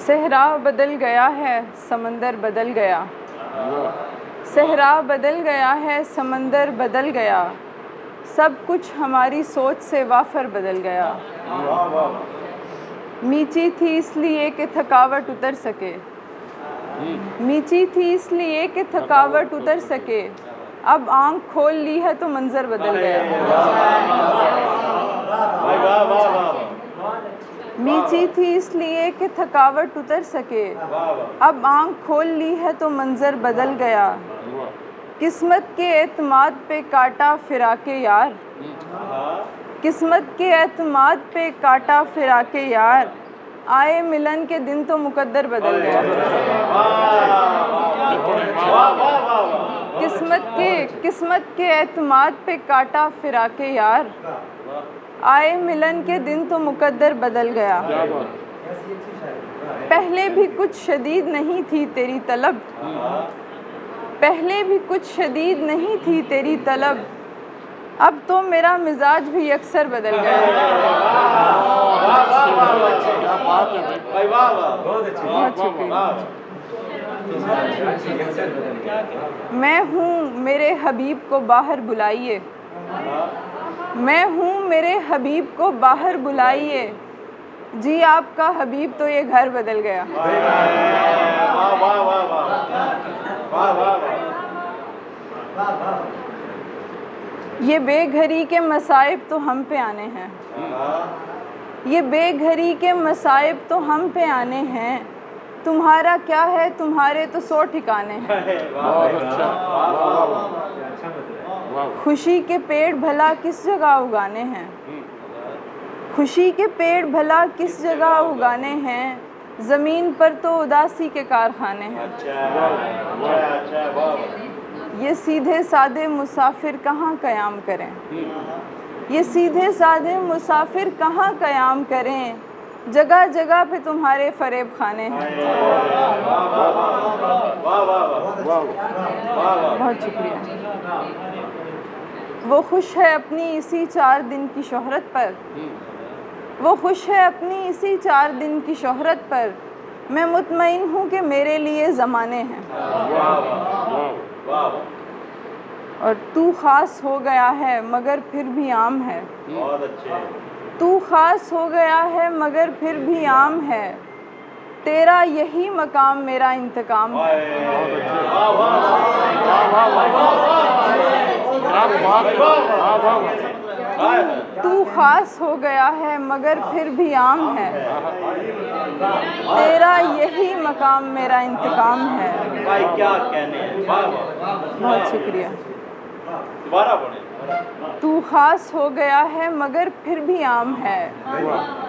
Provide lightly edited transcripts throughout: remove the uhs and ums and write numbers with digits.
सहरा बदल गया है, समंदर बदल गया। सहरा बदल गया है, समंदर बदल गया। सब कुछ हमारी सोच से वाफर बदल गया। मीची थी इसलिए कि थकावट उतर सके, मीची थी इसलिए कि थकावट उतर सके। अब आंख खोल ली है तो मंजर बदल गया। मीची थी इसलिए कि थकावट उतर सके। अब आंख खोल ली है तो मंजर बदल गया। किस्मत के एतमाद पे काटा फिराके यार, किस्मत के एतमाद पे काटा फिराके यार। आए मिलन के दिन तो मुकद्दर बदल गया। किस्मत के एतमाद पे काटा फिराके यार। आए मिलन के दिन तो मुकद्दर बदल गया। पहले भी कुछ शदीद नहीं थी तेरी तलब, पहले भी कुछ शदीद नहीं थी तेरी तलब। अब तो मेरा मिजाज भी अक्सर बदल गया। बहुत शुक्रिया। मैं हूँ मेरे हबीब को बाहर बुलाइए, मैं हूँ मेरे हबीब को बाहर बुलाइए। जी आपका हबीब तो ये घर बदल गया। ये बेघरी के मसाइब तो हम पे आने हैं, ये बेघरी के मसाइब तो हम पे आने हैं। तुम्हारा क्या है, तुम्हारे तो 100 ठिकाने हैं। खुशी के पेड़ भला किस जगह उगाने हैं, खुशी के पेड़ भला किस जगह उगाने हैं। ज़मीन पर तो उदासी के कारखाने हैं। ये सीधे साधे मुसाफिर कहाँ क़याम करें, ये सीधे साधे मुसाफिर कहाँ क़याम करें। जगह जगह पे तुम्हारे फरेब खाने हैं। बहुत शुक्रिया। वो खुश है अपनी इसी 4 दिन की शोहरत पर, वो खुश है अपनी इसी 4 दिन की शोहरत पर। मैं मुतमईन हूँ कि मेरे लिए ज़माने हैं। और तू ख़ास हो गया है मगर फिर भी आम है, तू ख़ास हो गया है मगर फिर भी आम है। तेरा यही मकाम मेरा इंतकाम है। तू ख़ास हो गया है मगर फिर भी आम है। तेरा यही मकाम मेरा इंतकाम है। क्या कहने। बहुत शुक्रिया। तू ख़ास हो गया है मगर फिर भी आम है।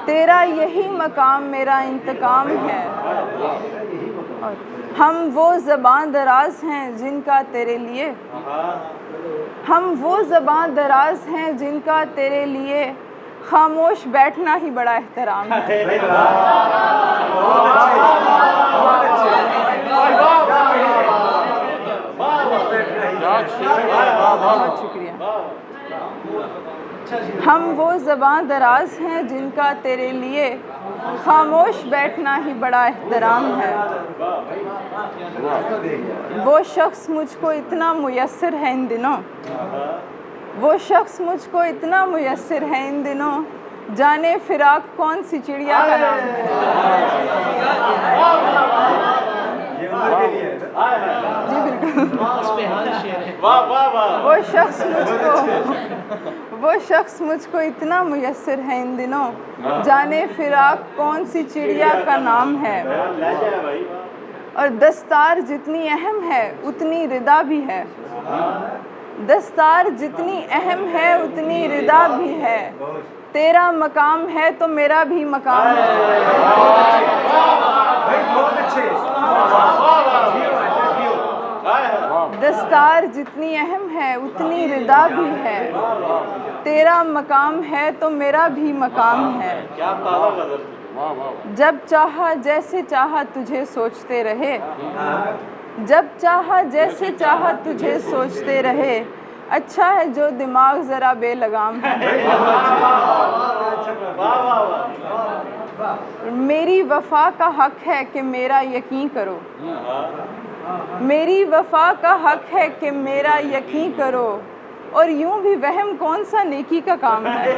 तेरा यही मकाम मेरा इंतकाम है। हम वो ज़बान दराज हैं जिनका तेरे लिए, हम वो ज़बान दराज हैं जिनका तेरे लिए खामोश बैठना ही बड़ा एहतराम है। बहुत शुक्रिया। हम वो ज़बान दराज हैं जिनका तेरे लिए खामोश बैठना ही बड़ा एहतराम है। वो शख्स मुझको इतना मुयस्सर है इन दिनों, वो शख्स मुझको इतना मुयस्सर है इन दिनों। जाने फिराक कौन सी चिड़िया का नाम है। जी बिल्कुल। वो शख्स मुझको इतना मुयस्सर है इन दिनों। जाने फिराक कौन सी चिड़िया का नाम है। और दस्तार जितनी अहम है उतनी रिदा भी है, दस्तार जितनी अहम है उतनी रिदा भी है। तेरा मकाम है तो मेरा भी मकाम है। दस्तार जितनी अहम है उतनी रिदा भी है। तेरा मकाम है तो मेरा भी मकाम है। जब चाहा जैसे चाहा तुझे सोचते रहे, जब चाहा जैसे चाहा तुझे सोचते रहे। अच्छा है जो दिमाग ज़रा बेलगाम है। मेरी वफा का हक है कि मेरा यकीन करो, मेरी वफा का हक है कि मेरा यकीन करो, और यूं भी वहम कौन सा नेकी का काम है।